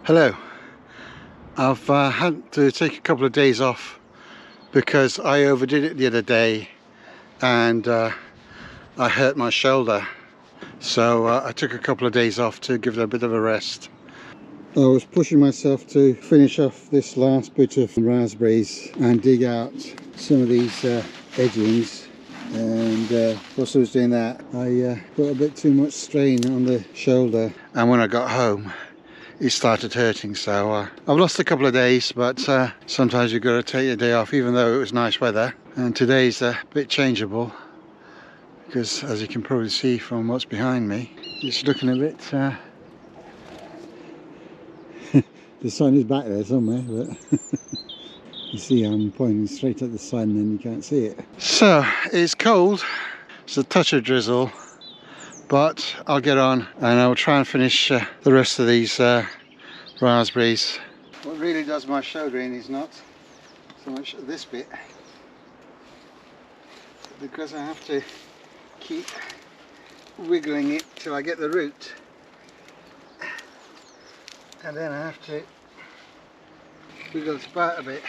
Hello. I've had to take a couple of days off because I overdid it the other day and I hurt my shoulder, so I took a couple of days off to give it a bit of a rest. I was pushing myself to finish off this last bit of raspberries and dig out some of these edgings, and whilst I was doing that I put a bit too much strain on the shoulder, and when I got home it started hurting. So I've lost a couple of days, but sometimes you've got to take a day off, even though it was nice weather. And today's a bit changeable because, as you can probably see from what's behind me, it's looking a bit the sun is back there somewhere, but you see I'm pointing straight at the sun and you can't see it. So it's cold, it's a touch of drizzle, but I'll get on and I'll try and finish the rest of these raspberries. What really does my shoulder in is not so much this bit, because I have to keep wiggling it till I get the root, and then I have to wiggle it about a bit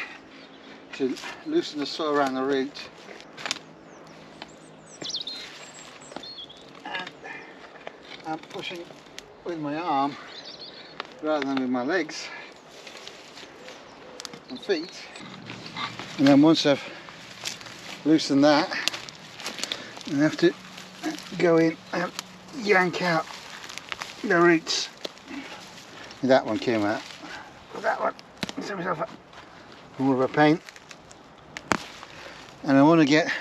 to loosen the soil around the root. I'm pushing with my arm rather than with my legs and feet, and then once I've loosened that, I have to go in and yank out the roots. That one came out, but that one set myself up more of a pain, and I want to get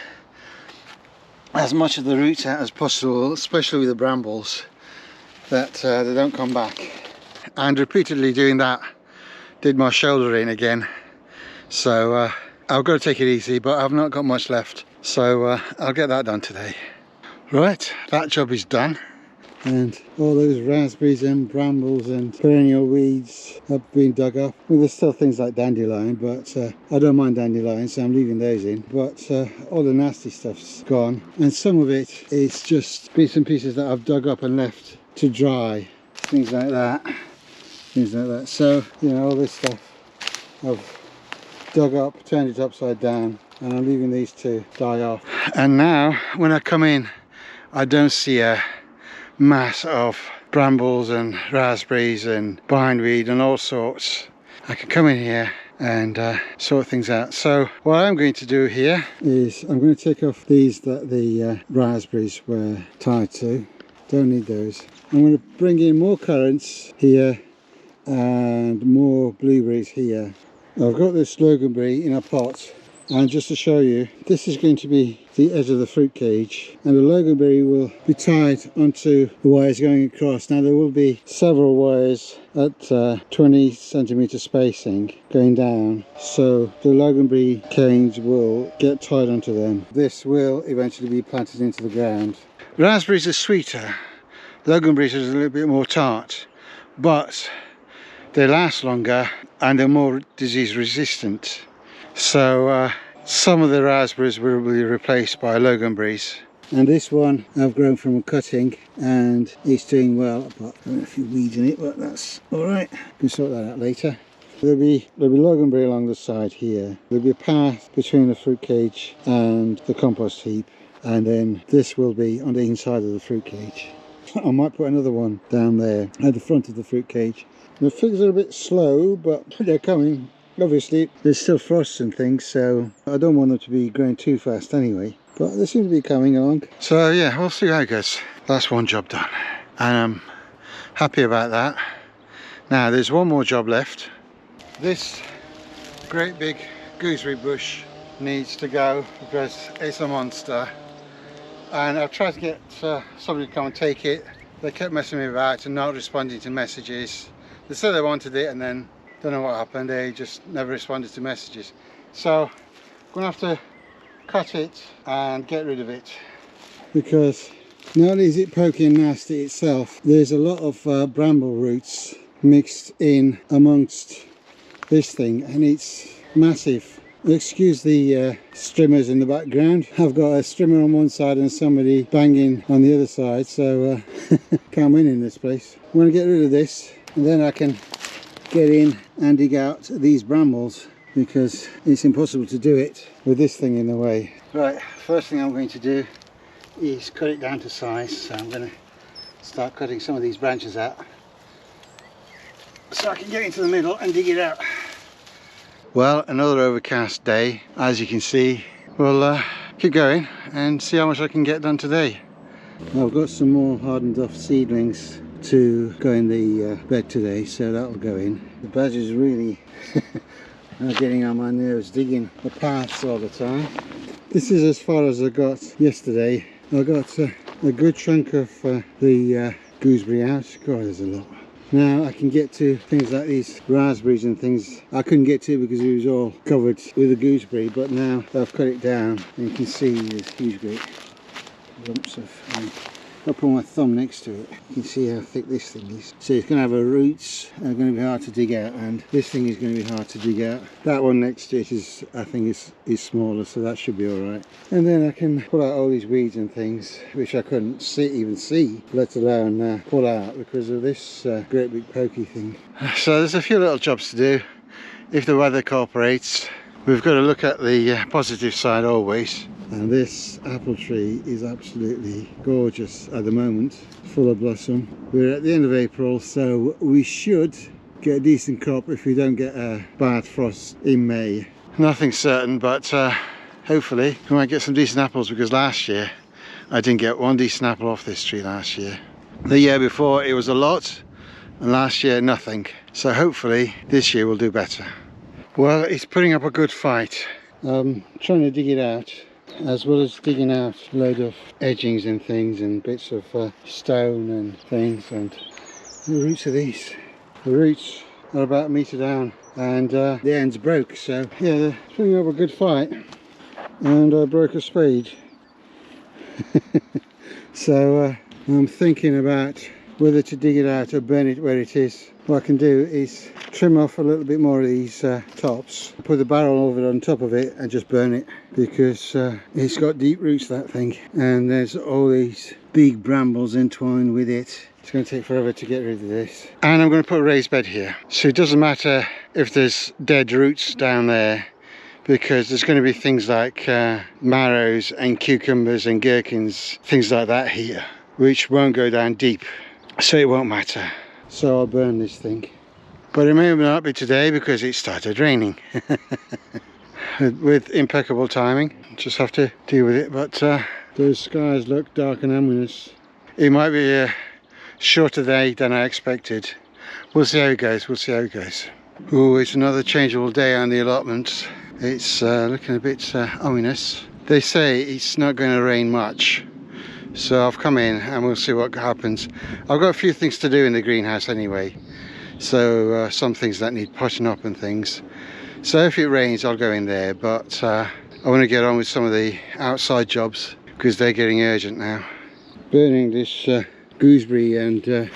as much of the roots out as possible, especially with the brambles, that they don't come back. And repeatedly doing that did my shoulder in again, so I've got to take it easy, but I've not got much left, so I'll get that done today. Right, that job is done, and all those raspberries and brambles and perennial weeds have been dug up. Well, there's still things like dandelion, but I don't mind dandelion, so I'm leaving those in. But all the nasty stuff's gone, and some of it is just bits and pieces that I've dug up and left to dry, things like that. So, you know, all this stuff I've dug up, turned it upside down, and I'm leaving these to die off. And now when I come in, I don't see a mass of brambles and raspberries and bindweed and all sorts. I can come in here and sort things out. So what I'm going to do here is I'm going to take off these that the raspberries were tied to. Don't need those. I'm going to bring in more currants here and more blueberries here. I've got this loganberry in a pot, and just to show you, this is going to be the edge of the fruit cage, and the loganberry will be tied onto the wires going across. Now there will be several wires at 20 centimeter spacing going down, so the loganberry canes will get tied onto them. This will eventually be planted into the ground. Raspberries are sweeter, loganberries are a little bit more tart, but they last longer and they're more disease resistant. So some of the raspberries will be replaced by loganberries. And this one I've grown from a cutting and it's doing well, but there are a few weeds in it, but that's alright. We can sort that out later. There'll be loganberry along the side here. There'll be a path between the fruit cage and the compost heap, and then this will be on the inside of the fruit cage. I might put another one down there at the front of the fruit cage. The figs are a bit slow, but they're coming. Obviously there's still frosts and things, so I don't want them to be growing too fast anyway, but they seem to be coming along. So yeah, we'll see how it goes. That's one job done, and I'm happy about that. Now there's one more job left. This great big gooseberry bush needs to go because it's a monster, and I've tried to get somebody to come and take it. They kept messing me about and not responding to messages. They said they wanted it, and then don't know what happened, they just never responded to messages. So I'm gonna have to cut it and get rid of it, because not only is it poking nasty itself, there's a lot of bramble roots mixed in amongst this thing, and it's massive. Excuse the strimmers in the background. I've got a strimmer on one side and somebody banging on the other side, so can't win in this place. I'm going to get rid of this, and then I can get in and dig out these brambles, because it's impossible to do it with this thing in the way. Right, first thing I'm going to do is cut it down to size. So I'm going to start cutting some of these branches out so I can get into the middle and dig it out. Well, another overcast day, as you can see. We'll keep going and see how much I can get done today. I've got some more hardened off seedlings to go in the bed today, so that'll go in. The badgers really are getting on my nerves, digging the paths all the time. This is as far as I got yesterday. I got a good chunk of the gooseberry out. God, there's a lot. Now I can get to things like these raspberries and things I couldn't get to because it was all covered with the gooseberry, but now I've cut it down and you can see there's huge great lumps of I'll put my thumb next to it. You can see how thick this thing is. So it's going to have a roots and are going to be hard to dig out, and this thing is going to be hard to dig out. That one next to it is, I think, is smaller, so that should be alright. And then I can pull out all these weeds and things which I couldn't even see, let alone pull out because of this great big pokey thing. So there's a few little jobs to do if the weather cooperates. We've got to look at the positive side always. And this apple tree is absolutely gorgeous at the moment, full of blossom. We're at the end of April, so we should get a decent crop if we don't get a bad frost in May. Nothing's certain, but hopefully we might get some decent apples, because last year I didn't get one decent apple off this tree last year. The year before it was a lot, and last year nothing. So hopefully this year we'll do better. Well, it's putting up a good fight. Trying to dig it out, as well as digging out a load of edgings and things and bits of stone and things, and the roots of these. The roots are about a metre down and the ends broke, so yeah, they're putting up a good fight, and I broke a spade. So I'm thinking about whether to dig it out or burn it where it is. What I can do is trim off a little bit more of these tops, put the barrel over it on top of it and just burn it, because it's got deep roots, that thing, and there's all these big brambles entwined with it. It's going to take forever to get rid of this. And I'm going to put a raised bed here, so it doesn't matter if there's dead roots down there, because there's going to be things like marrows and cucumbers and gherkins, things like that here, which won't go down deep, so it won't matter. So I'll burn this thing. But it may not be today because it started raining. With impeccable timing. Just have to deal with it. But those skies look dark and ominous. It might be a shorter day than I expected. We'll see how it goes. We'll see how it goes. Oh, it's another changeable day on the allotments. It's looking a bit ominous. They say it's not going to rain much. So I've come in and we'll see what happens. I've got a few things to do in the greenhouse anyway. So some things that need potting up and things. So if it rains I'll go in there, but I want to get on with some of the outside jobs because they're getting urgent now. Burning this gooseberry and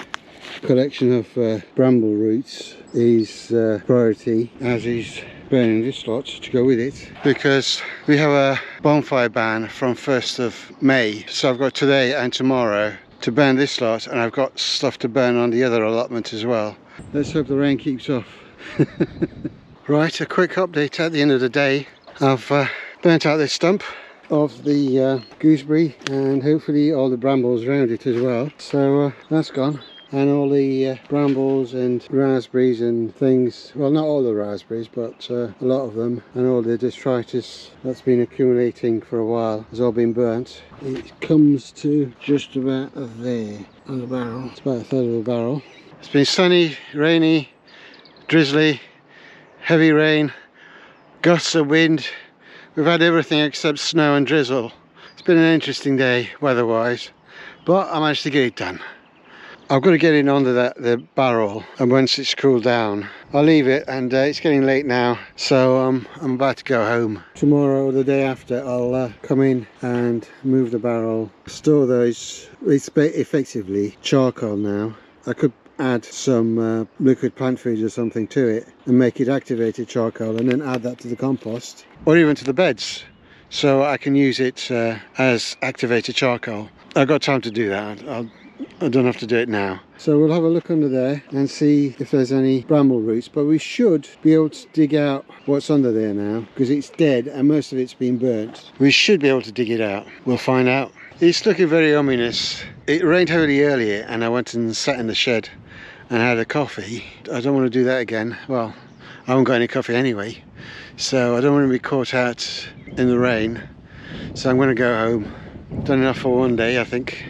collection of bramble roots is priority, as is burning this lot to go with it, because we have a bonfire ban from 1st of May, so I've got today and tomorrow to burn this lot, and I've got stuff to burn on the other allotment as well. Let's hope the rain keeps off. Right, a quick update at the end of the day. I've burnt out this stump of the gooseberry and hopefully all the brambles around it as well, so that's gone. And all the brambles and raspberries and things, well, not all the raspberries, but a lot of them, and all the detritus that's been accumulating for a while has all been burnt. It comes to just about there on the barrel. It's about a third of a barrel. It's been sunny, rainy, drizzly, heavy rain, gusts of wind. We've had everything except snow and drizzle. It's been an interesting day weather-wise, but I managed to get it done. I've got to get it onto the barrel, and once it's cooled down I'll leave it, and it's getting late now, so I'm about to go home. Tomorrow or the day after I'll come in and move the barrel, store those. It's effectively charcoal now. I could add some liquid plant food or something to it and make it activated charcoal, and then add that to the compost or even to the beds, so I can use it as activated charcoal. I've got time to do that. I don't have to do it now. So we'll have a look under there and see if there's any bramble roots, but we should be able to dig out what's under there now, because it's dead and most of it's been burnt. We should be able to dig it out. We'll find out. It's looking very ominous. It rained heavily earlier and I went and sat in the shed and had a coffee. I don't want to do that again. Well, I haven't got any coffee anyway, so I don't want to be caught out in the rain. So I'm going to go home. Done enough for one day, I think.